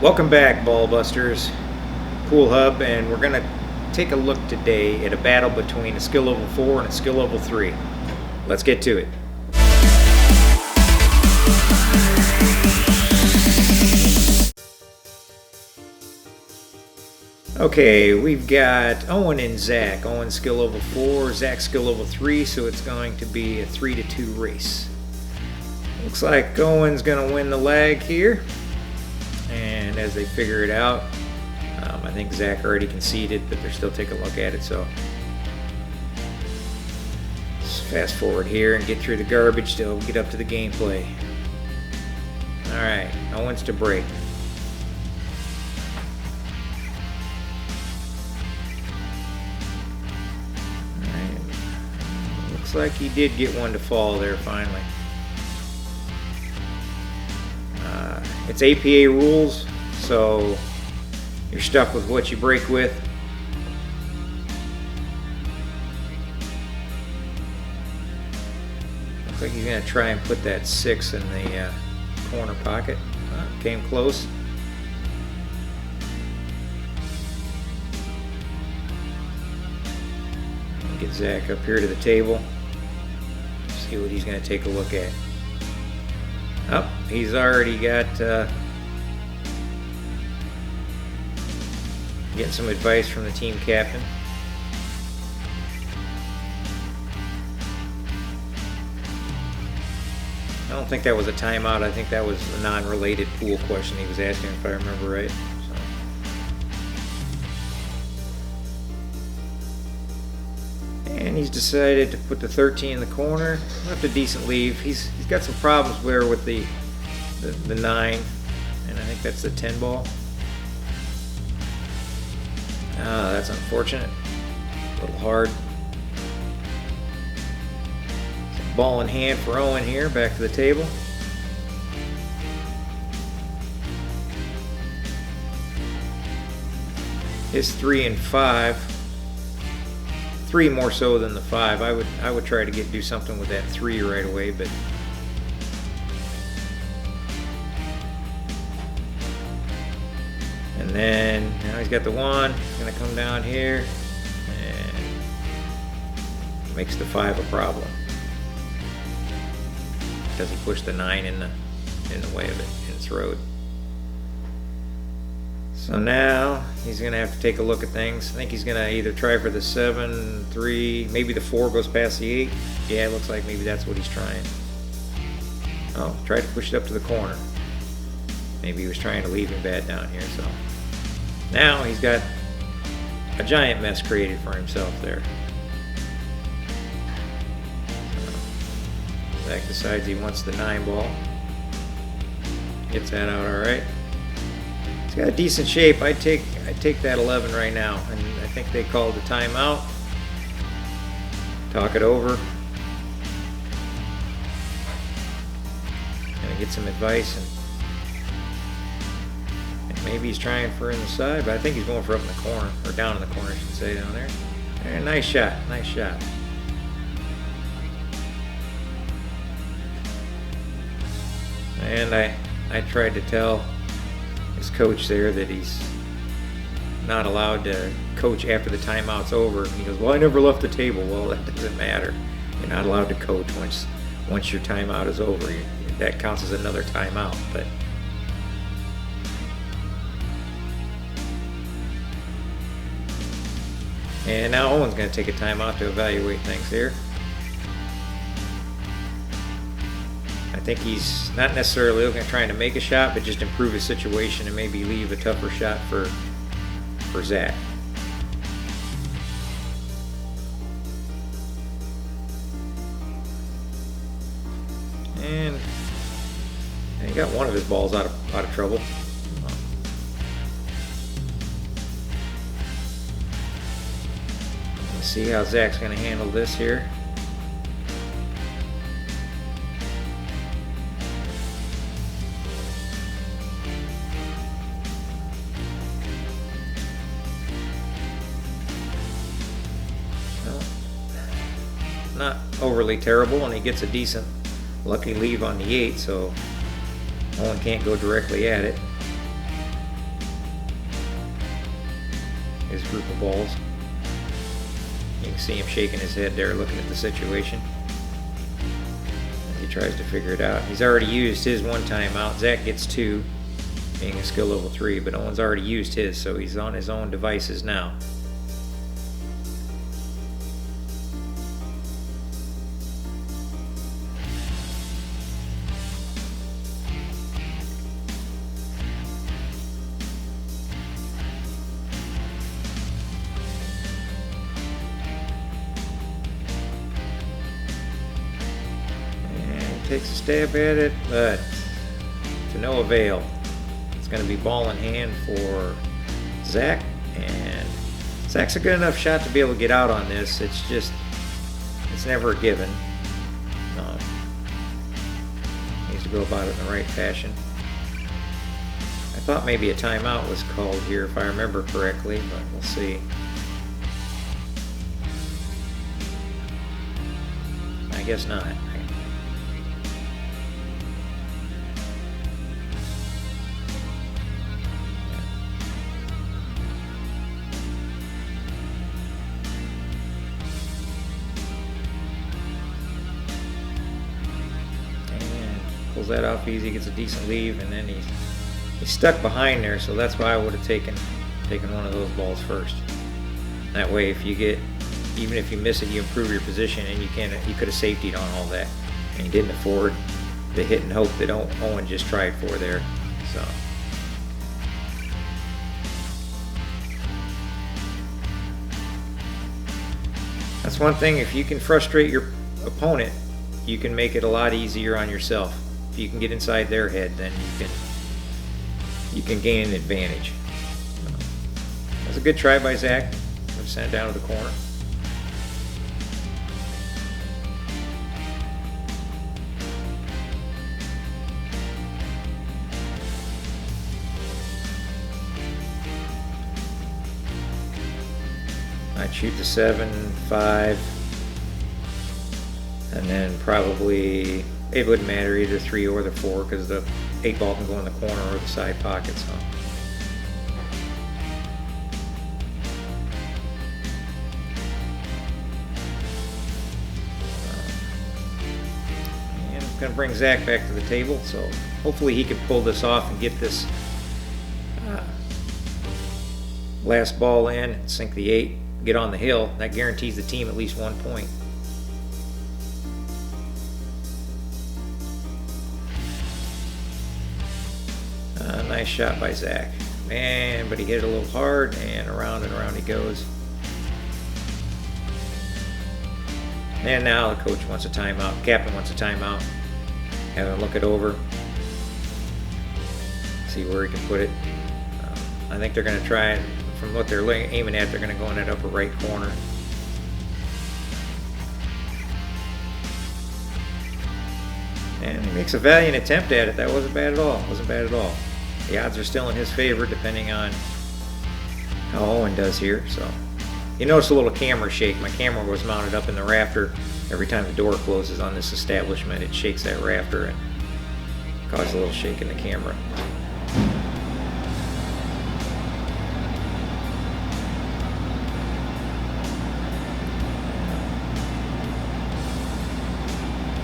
Welcome back, Ballbusters Pool Hub, and we're going to take a look today at a battle between a skill level 4 and a skill level 3. Let's get to it. Okay, we've got Owen and Zach. Owen skill level 4, Zach skill level 3, so it's going to be a 3-2 race. Looks like Owen's going to win the lag here. And as they figure it out, I think Zach already conceded, but they're still taking a look at it. So let's fast forward here and get through the garbage to get up to the gameplay. All right, Owens to break. All right, looks like he did get one to fall there finally. It's APA rules, so you're stuck with what you break with. Looks like he's going to try and put that 6 in the corner pocket. Came close. Get Zach up here to the table. See what he's going to take a look at. Oh, he's already got getting some advice from the team captain. I don't think that was a timeout. I think that was a non-related pool question he was asking, if I remember right. And he's decided to put the 13 in the corner. Left a decent leave. He's got some problems there with the 9, and I think that's the 10 ball. That's unfortunate. A little hard. Ball in hand for Owen here. Back to the table. His 3 and 5. 3 more so than the 5. I would try to do something with that 3 right away, but and then now he's got the 1. He's gonna come down here and makes the 5 a problem because he pushed the 9 in the way of it in its road. So now he's going to have to take a look at things. I think he's going to either try for the 7, 3, maybe the 4 goes past the 8. Yeah, it looks like maybe that's what he's trying. Oh, tried to push it up to the corner. Maybe he was trying to leave him bad down here. So now he's got a giant mess created for himself there. Zach decides he wants the 9 ball. Gets that out all right. He's got a decent shape. I'd take that 11 right now, and I think they called the timeout. Talk it over. Gonna get some advice, and maybe he's trying for in the side, but I think he's going for up in the corner, or down in the corner, I should say, down there. And nice shot, nice shot. And I tried to tell his coach there that he's not allowed to coach after the timeout's over. He goes, well, I never left the table. Well, that doesn't matter. You're not allowed to coach once your timeout is over. That counts as another timeout. But and now Owen's going to take a timeout to evaluate things here. I think he's not necessarily looking at trying to make a shot, but just improve his situation and maybe leave a tougher shot for Zach. And he got one of his balls out of trouble. Let's see how Zach's going to handle this here. Not overly terrible, and he gets a decent lucky leave on the 8, so Owen can't go directly at it. group of balls. You can see him shaking his head there, looking at the situation. As he tries to figure it out. He's already used his one timeout. Zach gets 2, being a skill level 3, but Owen's already used his, so he's on his own devices now. Takes a stab at it, but to no avail. It's going to be ball in hand for Zach, and Zach's a good enough shot to be able to get out on this. It's just, it's never a given. Needs to go about it in the right fashion. I thought maybe a timeout was called here if I remember correctly, but we'll see. I guess not. Pulls that off easy, gets a decent leave, and then he's stuck behind there, so that's why I would have taken one of those balls first. That way, if you get, even if you miss it, you improve your position, and you could have safetied on all that, and you didn't afford the hit and hope that Owen just tried for there. So that's one thing. If you can frustrate your opponent, you can make it a lot easier on yourself. If you can get inside their head, then you can gain an advantage. That's a good try by Zach. I'm sent it down to the corner. I'd shoot the 7, 5, and then probably, it wouldn't matter, either 3 or the 4, because the 8 ball can go in the corner or the side pockets. So. And I'm going to bring Zach back to the table, so hopefully he can pull this off and get this last ball in, sink the 8, get on the hill. That guarantees the team at least 1 point. Nice shot by Zach. Man, but he hit it a little hard, and around he goes. And now the coach wants a timeout. Captain wants a timeout. Have him look it over. See where he can put it. I think they're going to try, from what they're aiming at, they're going to go in that upper right corner. And he makes a valiant attempt at it. That wasn't bad at all. Wasn't bad at all. The odds are still in his favor depending on how Owen does here. So you notice a little camera shake. My camera was mounted up in the rafter. Every time the door closes on this establishment, it shakes that rafter and causes a little shake in the camera.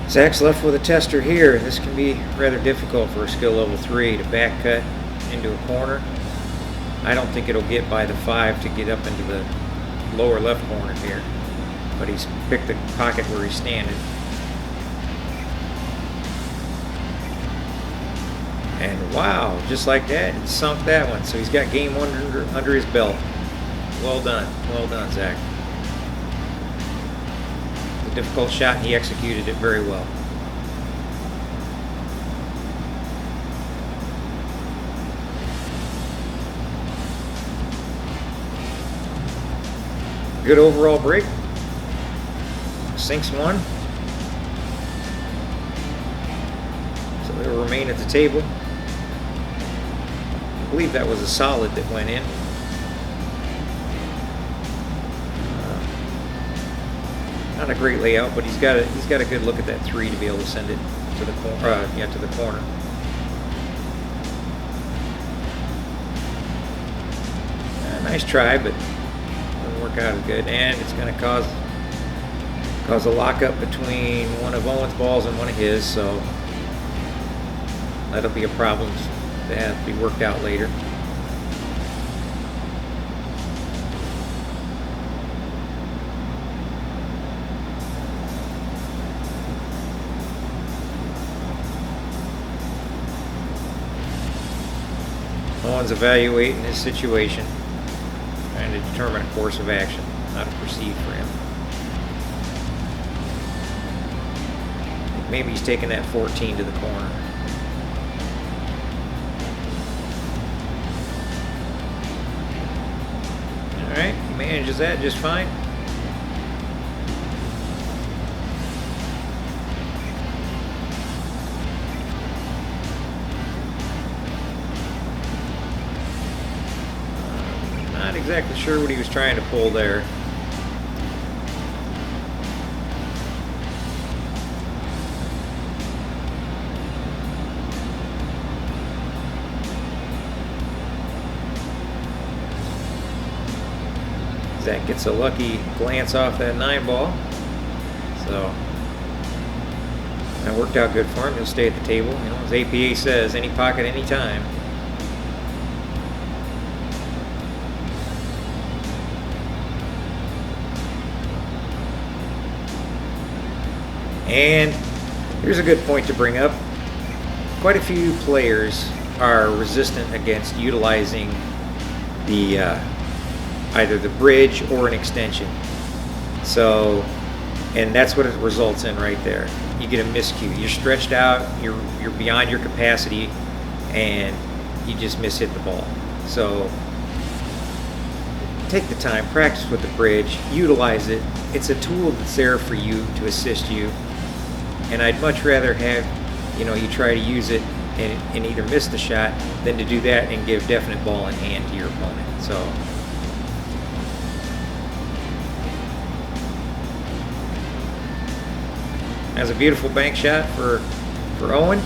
Zach's left with a tester here. This can be rather difficult for a skill level 3 to back cut into a corner. I don't think it'll get by the 5 to get up into the lower left corner here, but he's picked the pocket where he's standing. And wow, just like that, he sunk that one. So he's got game 1 under his belt. Well done, Zach. Difficult shot, and he executed it very well. Good overall break. Sinks 1. So they'll remain at the table. I believe that was a solid that went in. Not a great layout, but he's got a good look at that 3 to be able to send it to the corner. To the corner. Nice try, but work out as good, and it's going to cause a lockup between one of Owen's balls and one of his, so that'll be a problem that has to be worked out later. Owen's evaluating his situation, trying to determine a course of action, how to proceed for him. Maybe he's taking that 14 to the corner. Alright, he manages that just fine. Not exactly sure what he was trying to pull there. Zach gets a lucky glance off that 9 ball. So that worked out good for him. He'll stay at the table. You know, as APA says, any pocket, any time. And here's a good point to bring up. Quite a few players are resistant against utilizing the either the bridge or an extension. So, and that's what it results in right there. You get a miscue. You're stretched out, you're beyond your capacity, and you just mishit the ball. So take the time, practice with the bridge, utilize it. It's a tool that's there for you to assist you. And I'd much rather have, you try to use it and either miss the shot than to do that and give definite ball in hand to your opponent. So that's a beautiful bank shot for Owen.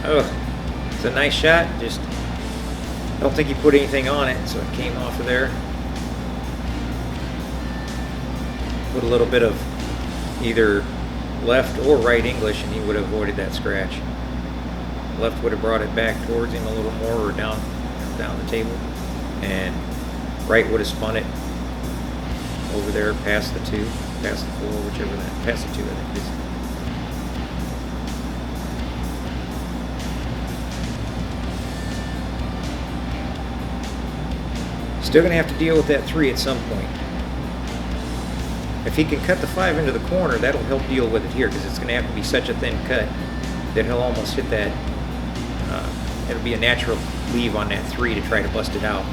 Oh, it's a nice shot. Just don't think he put anything on it, so it came off of there. Put a little bit of either left or right English, and he would have avoided that scratch. Left would have brought it back towards him a little more, or down the table, and right would have spun it over there past the 2, past the 4, whichever that, past the 2 I think it is. Still going to have to deal with that 3 at some point. If he can cut the 5 into the corner, that'll help deal with it here, because it's going to have to be such a thin cut that he'll almost hit that. It'll be a natural leave on that 3 to try to bust it out.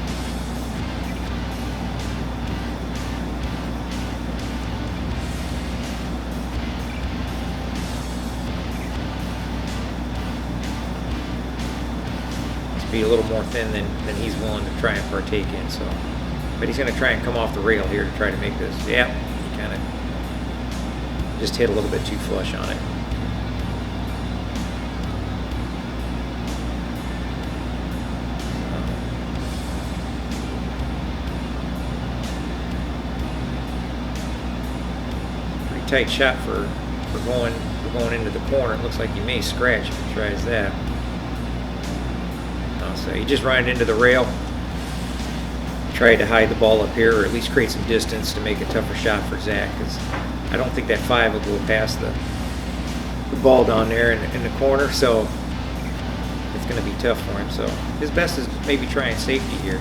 Let's be a little more thin than he's willing to try and partake in. So, but he's going to try and come off the rail here to try to make this. Yeah, he kind of just hit a little bit too flush on it. Tight shot for going into the corner. It looks like he may scratch if he tries that. So he just ran into the rail. Tried to hide the ball up here, or at least create some distance to make a tougher shot for Zach, because I don't think that 5 will go past the ball down there in the corner, so it's going to be tough for him. So his best is maybe trying safety here.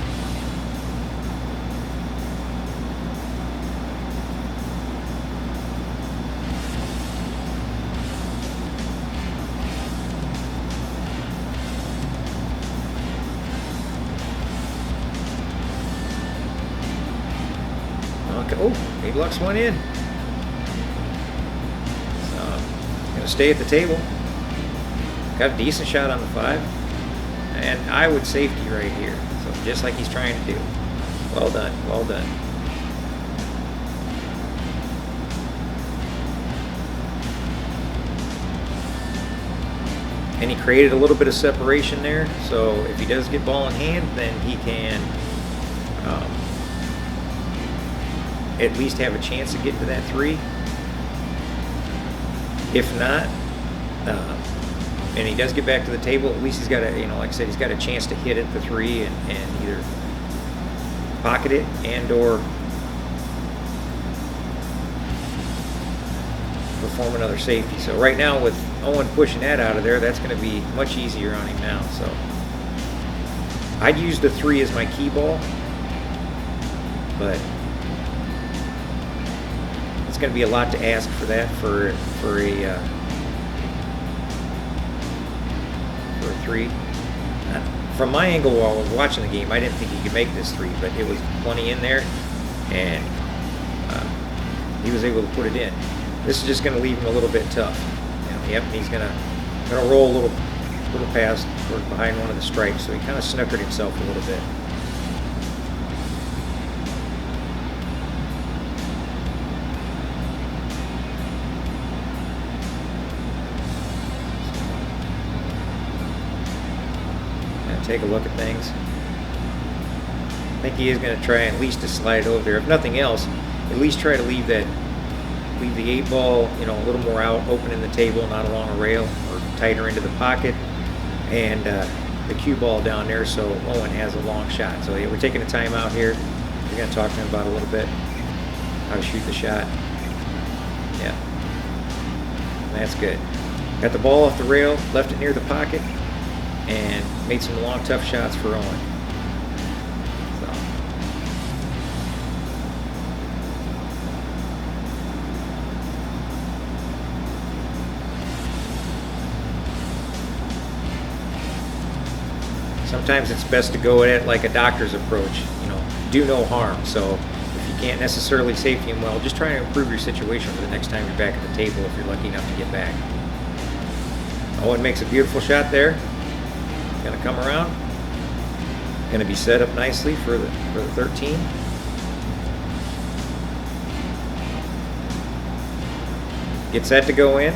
Oh, he locks one in. So, going to stay at the table. Got a decent shot on the 5. And I would safety right here. So just like he's trying to do. Well done, well done. and he created a little bit of separation there. So if he does get ball in hand, then he can at least have a chance to get to that 3. If not, and he does get back to the table, at least he's got a, like I said, he's got a chance to hit it the 3 and either pocket it and or perform another safety. So right now with Owen pushing that out of there, that's going to be much easier on him now. So I'd use the 3 as my key ball, but it's going to be a lot to ask for that for a 3. From my angle while I was watching the game, I didn't think he could make this 3, but it was plenty in there, and he was able to put it in. This is just going to leave him a little bit tough. Yep, he's going to roll a little past or behind one of the stripes, so he kind of snookered himself a little bit. Take a look at things. I think he is going to try at least to slide it over there. If nothing else, at least try to leave the 8 ball, a little more out, open in the table, not along a rail, or tighter into the pocket, and the cue ball down there so Owen has a long shot. So yeah, we're taking a timeout here. We're going to talk to him about a little bit how to shoot the shot. Yeah, that's good. Got the ball off the rail, left it near the pocket, and made some long, tough shots for Owen. So. Sometimes it's best to go at it like a doctor's approach, do no harm. So if you can't necessarily safety him well, just try to improve your situation for the next time you're back at the table if you're lucky enough to get back. Owen makes a beautiful shot there. Going to come around. Going to be set up nicely for the 13. Gets that to go in.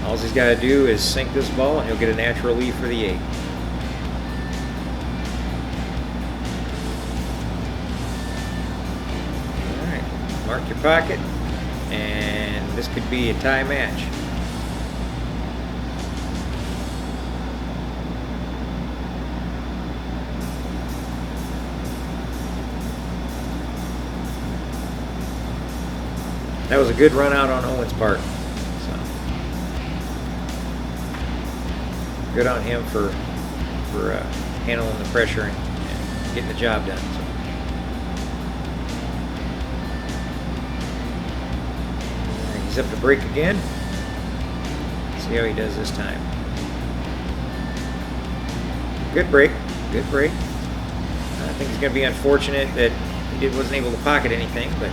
All he's got to do is sink this ball and he'll get a natural lead for the 8. Alright, mark your pocket, and this could be a tie match. That was a good run out on Owen's part. So good on him for handling the pressure and getting the job done. So. He's up to break again. See how he does this time. Good break. Good break. I think it's going to be unfortunate that he wasn't able to pocket anything, but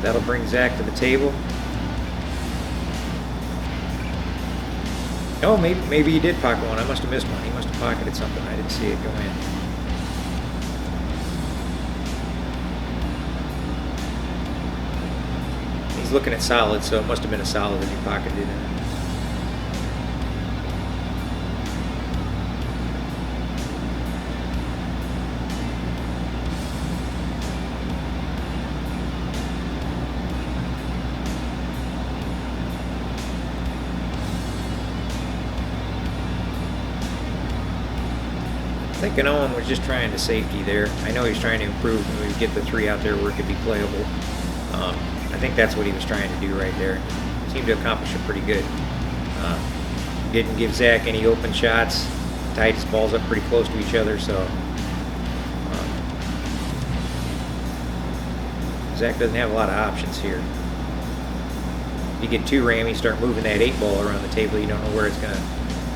that'll bring Zach to the table. Oh, maybe he did pocket one. I must have missed one. He must have pocketed something. I didn't see it go in. He's looking at solid, so it must have been a solid that he pocketed it in. I think Owen was just trying to safety there. I know he's trying to improve and we get the 3 out there where it could be playable. I think that's what he was trying to do right there. Seemed to accomplish it pretty good. Didn't give Zach any open shots. Tied his balls up pretty close to each other, so Zach doesn't have a lot of options here. If you get too rammy, start moving that 8 ball around the table, you don't know where it's going to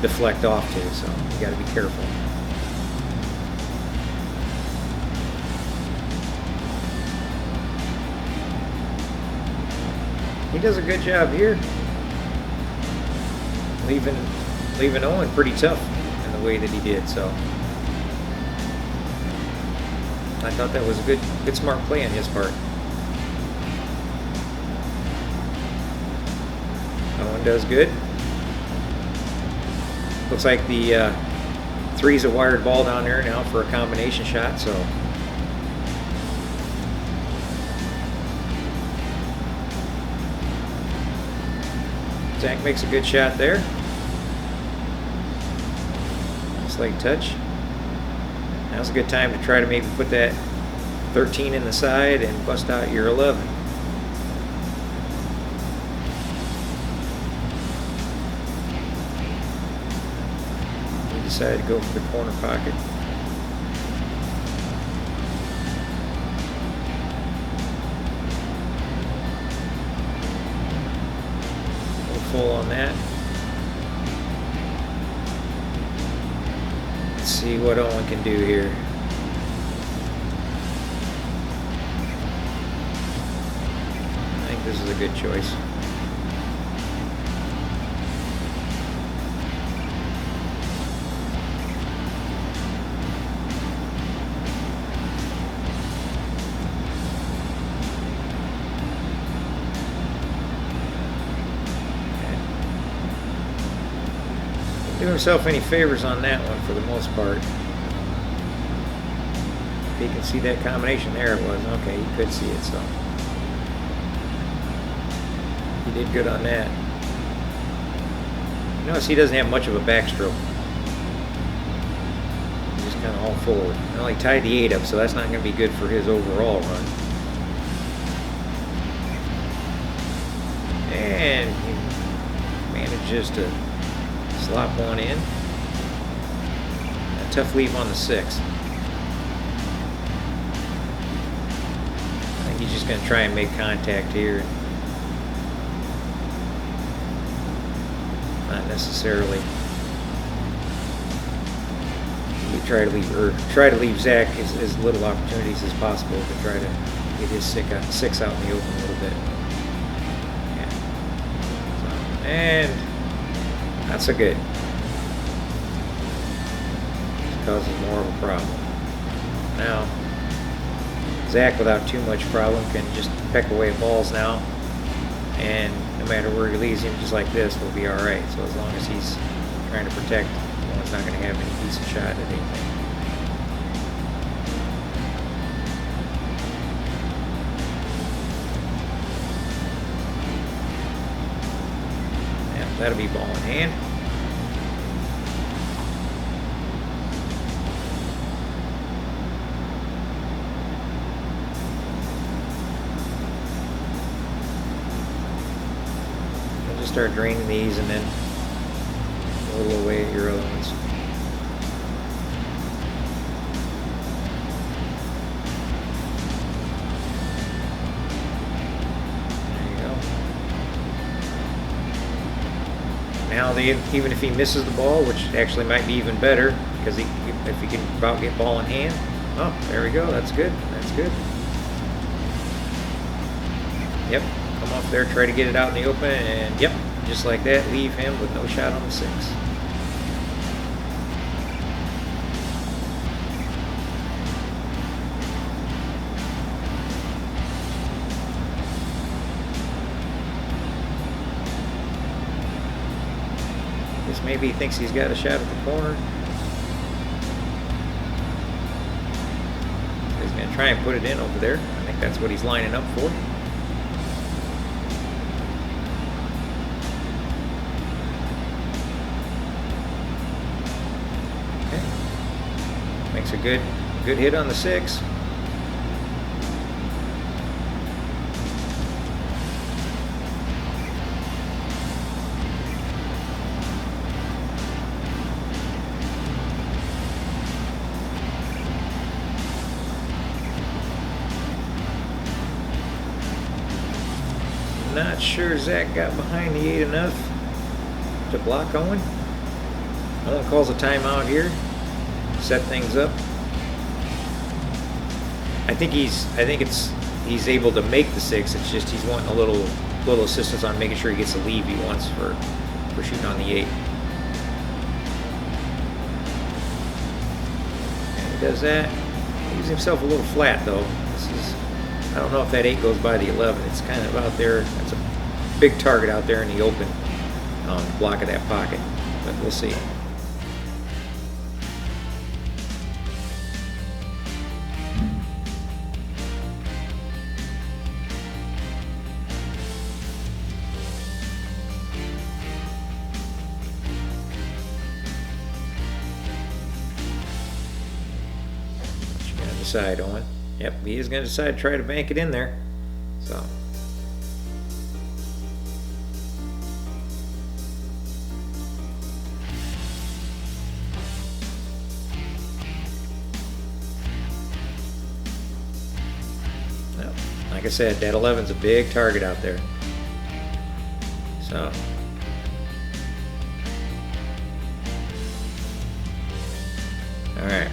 deflect off to, so you got to be careful. He does a good job here, leaving Owen pretty tough in the way that he did. So I thought that was a good smart play on his part. Owen one does good. Looks like the 3's a wired ball down there now for a combination shot, so Zach makes a good shot there. Slight touch. Now's a good time to try to maybe put that 13 in the side and bust out your 11. We decided to go for the corner pocket. A little full on that. Let's see what Owen can do here. I think this is a good choice. Do himself any favors on that one for the most part. If you can see that combination, there it was. Okay, you could see it, so he did good on that. Notice he doesn't have much of a backstroke. He's just kind of all forward. I only tied the 8 up, so that's not going to be good for his overall run. And he manages to slop one in. A tough leave on the 6. I think he's just going to try and make contact here. Not necessarily. We try to leave Zach as little opportunities as possible to try to get his 6 out in the open a little bit. Yeah. So, and not so good. This causes more of a problem. Now, Zach, without too much problem, can just peck away at balls now, and no matter where he leaves him, just like this, we'll be all right. So as long as he's trying to protect, he's not going to have any decent shot at anything. That'll be ball in hand. I'll just start draining these and then a little away at your other ones. Now, even if he misses the ball, which actually might be even better, because if he can about get ball in hand. Oh, there we go. That's good. That's good. Yep. Come off there, try to get it out in the open, and yep, just like that, leave him with no shot on the 6. Maybe he thinks he's got a shot at the corner. He's going to try and put it in over there. I think that's what he's lining up for. Okay. Makes a good hit on the 6. Not sure Zach got behind the 8 enough to block Owen. Owen calls a timeout here. Set things up. I think he's able to make the 6. It's just he's wanting a little assistance on making sure he gets the leave he wants for shooting on the 8. And he does that. He leaves himself a little flat though. I don't know if that 8 goes by the 11. It's kind of out there. That's a big target out there in the open. block of that pocket, but we'll see. Decide on. Yep, he is going to decide to try to bank it in there. So. Well, like I said, that 11's a big target out there. So. All right.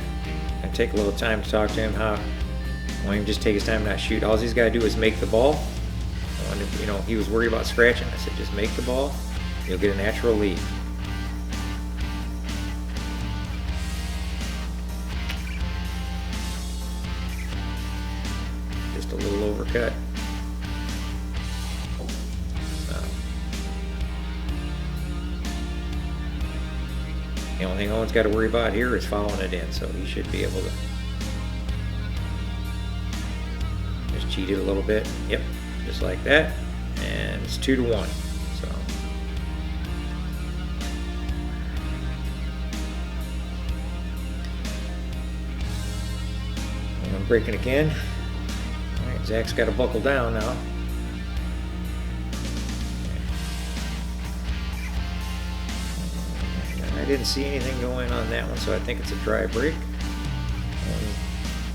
Take a little time to talk to him. I want him to just take his time, not shoot. All he's got to do is make the ball. You know, he was worried about scratching. I said, just make the ball. You'll get a natural lead. Just a little overcut. The only thing Owen's got to worry about here is following it in, so he should be able to just cheat it a little bit. Yep, just like that, and it's 2-1. So and I'm breaking again. All right, Zach's got to buckle down now. I didn't see anything going on that one, so I think it's a dry break.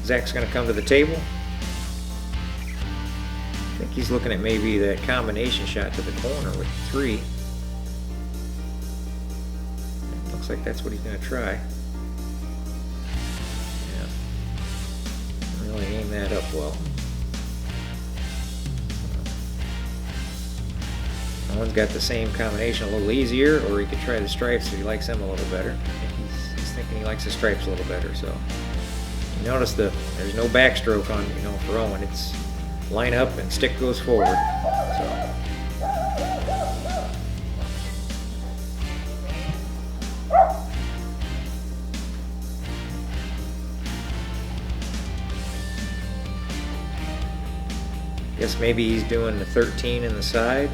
Zach's going to come to the table. I think he's looking at maybe that combination shot to the corner with 3. Looks like that's what he's going to try. Yeah. Really aim that up well. One's got the same combination, a little easier, or he could try the stripes if he likes them a little better. I think he's thinking he likes the stripes a little better. So you notice there's no backstroke on, you know, for Owen. It's line up and stick goes forward. So. Guess maybe he's doing the 13 in the side.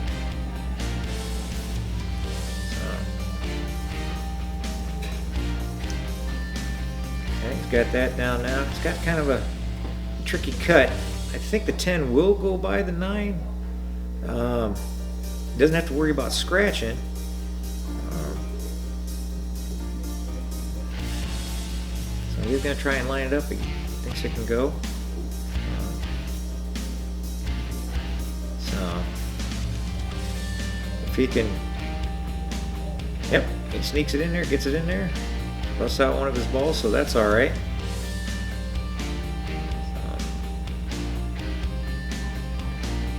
Got that down now. It's got kind of a tricky cut. I think the 10 will go by the 9. Doesn't have to worry about scratching. So he's going to try and line it up. He thinks it can go. So if he can, yep, he sneaks it in there, gets it in there. Busts out one of his balls, so that's all right.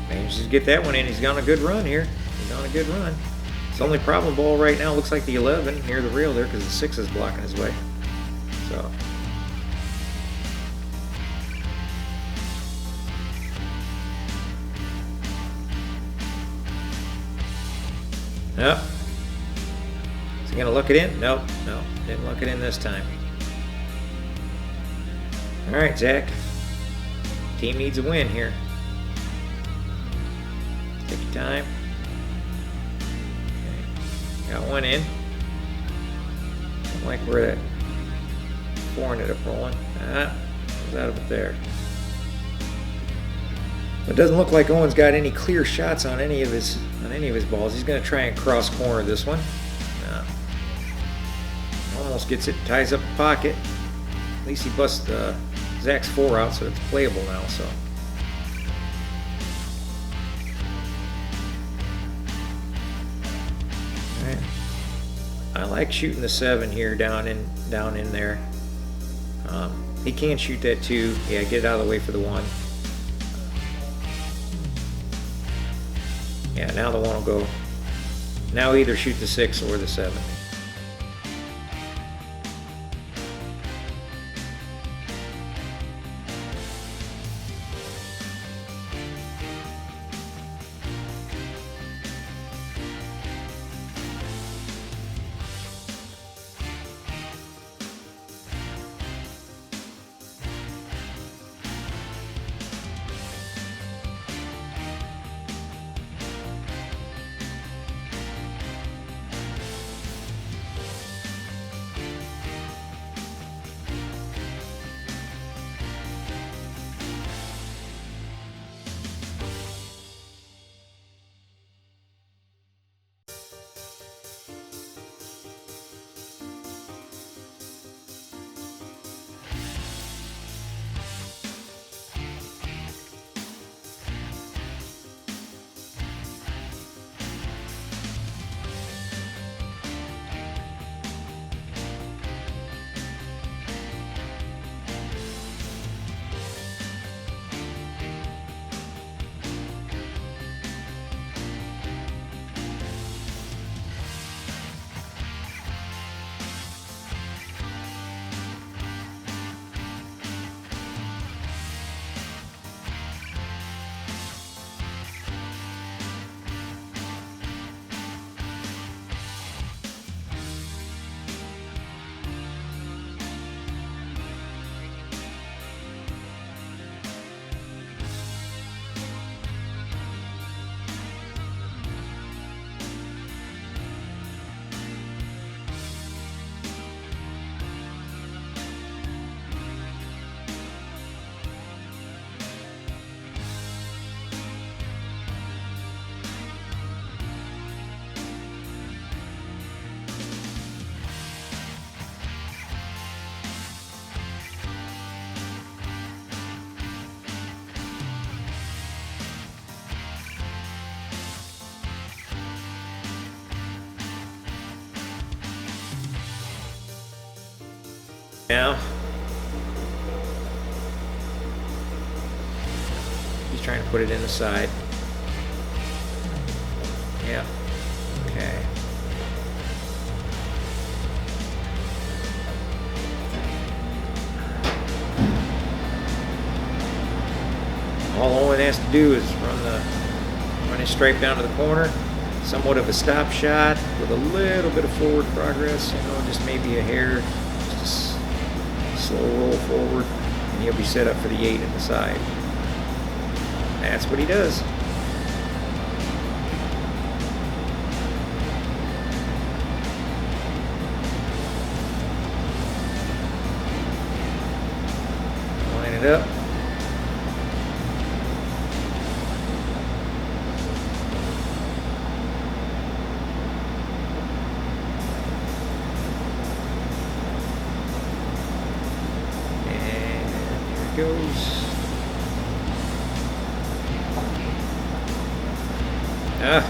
Manages to get that one in. He's on a good run here. He's on a good run. His only problem ball right now looks like the 11 near the rail there because the 6 is blocking his way. So. Yep. Is he going to look it in? Nope. No. Didn't look it in this time. All right, Zach. Team needs a win here. Take your time. Okay. Got one in. Don't like where that 4 ended up rolling. Was out of it there. It doesn't look like Owen's got any clear shots on any of his balls. He's going to try and cross corner this one. Almost gets it, ties up the pocket. At least he busts Zach's 4 out, so it's playable now. So. All right. I like shooting the 7 here down in there. He can shoot that 2. Yeah, get it out of the way for the 1. Yeah, now the 1 will go. Now either shoot the 6 or the 7. Now he's trying to put it in the side. Yeah. Okay. All Owen has to do is run his stripe down to the corner. Somewhat of a stop shot with a little bit of forward progress, just maybe a hair, just a slow roll forward, and he'll be set up for the 8 at the side. That's what he does. Line it up. Goes. Alright.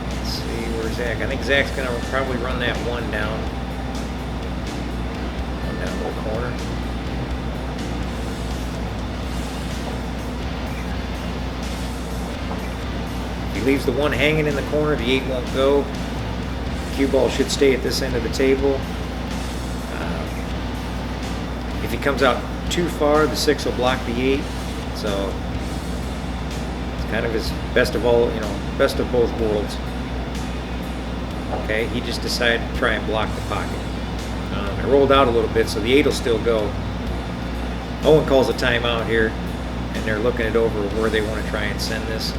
Let's see where's Zach. I think Zach's gonna probably run that one down. One down to the corner. He leaves the 1 hanging in the corner, the 8 won't go. Cue ball should stay at this end of the table. If he comes out too far, the 6 will block the 8. So it's kind of his best of best of both worlds. Okay, he just decided to try and block the pocket. It rolled out a little bit, so the 8 will still go. Owen calls a timeout here, and they're looking it over where they want to try and send this.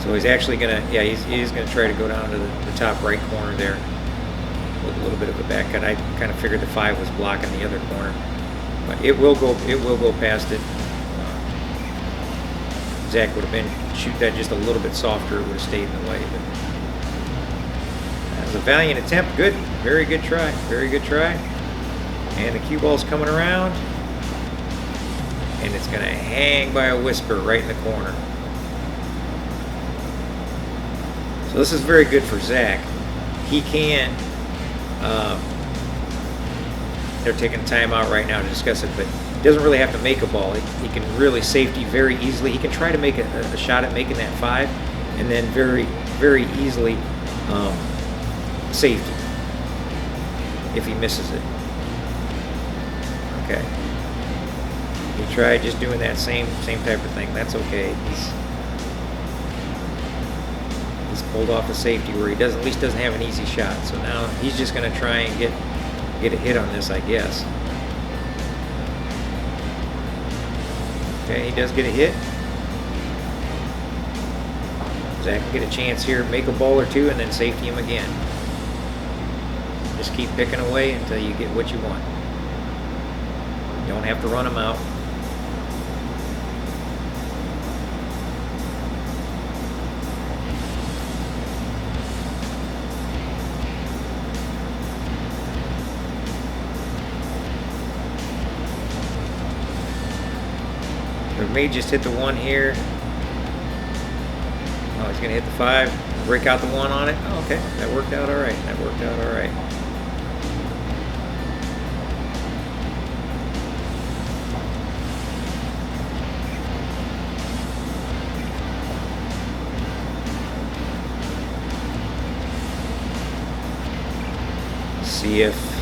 So he's actually gonna, he's gonna try to go down to the top right corner there with a little bit of a back cut. I kind of figured the 5 was blocking the other corner, but it will go past it. Zach would have been shoot that just a little bit softer, it would have stayed in the way. But that was a valiant attempt. Good, very good try, very good try. And the cue ball's coming around, and it's gonna hang by a whisper right in the corner. So this is very good for Zach. He can, they're taking time out right now to discuss it, but he doesn't really have to make a ball. He can really safety very easily. He can try to make a shot at making that 5, and then very, very easily safety if he misses it. Okay. He tried just doing that same type of thing. That's okay. He's pulled off a safety where he at least doesn't have an easy shot. So now he's just going to try and get a hit on this, I guess. Okay, he does get a hit. Zach can get a chance here, make a ball or two, and then safety him again. Just keep picking away until you get what you want. You don't have to run him out. May just hit the 1 here. Oh, he's gonna hit the 5, break out the 1 on it. Oh, okay, that worked out all right. That worked out all right. See if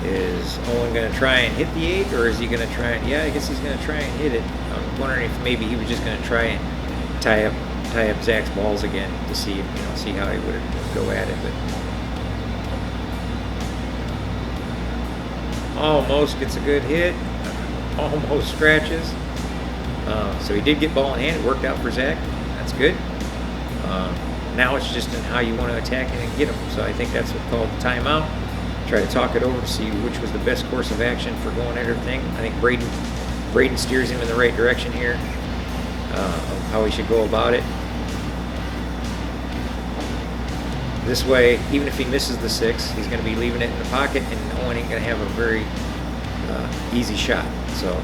is Owen going to try and hit the 8, or is he going to try and, I guess he's going to try and hit it. I'm wondering if maybe he was just going to try and tie up Zach's balls again to see see how he would go at it. But almost gets a good hit, almost scratches. So he did get ball in hand. It worked out for Zach. That's good. Now it's just in how you want to attack it and get him. So I think that's what's called timeout. Try to talk it over to see which was the best course of action for going at everything. I think Braden steers him in the right direction here of how he should go about it. This way, even if he misses the 6, he's going to be leaving it in the pocket, and Owen ain't going to have a very easy shot. So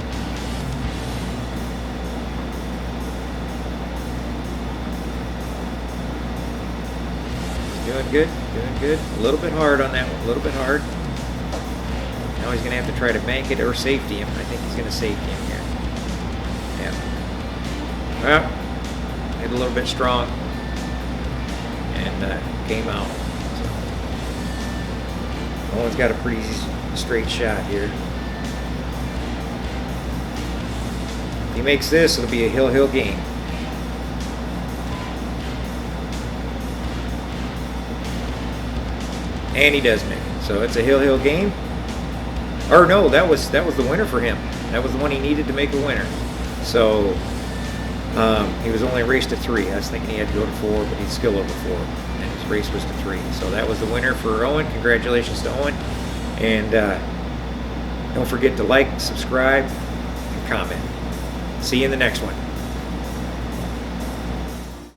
doing good, doing good. A little bit hard on that one, a little bit hard. Now he's going to have to try to bank it or safety him. I think he's going to safety him here. Yeah. Well, hit a little bit strong and came out. So, Owen's got a pretty straight shot here. If he makes this, it'll be a hill game. And he does make it. So it's a hill game. Or no, that was the winner for him. That was the one he needed to make a winner. So he was only raced to 3. I was thinking he had to go to 4, but he's still over 4. And his race was to 3. So that was the winner for Owen. Congratulations to Owen. And don't forget to like, subscribe, and comment. See you in the next one.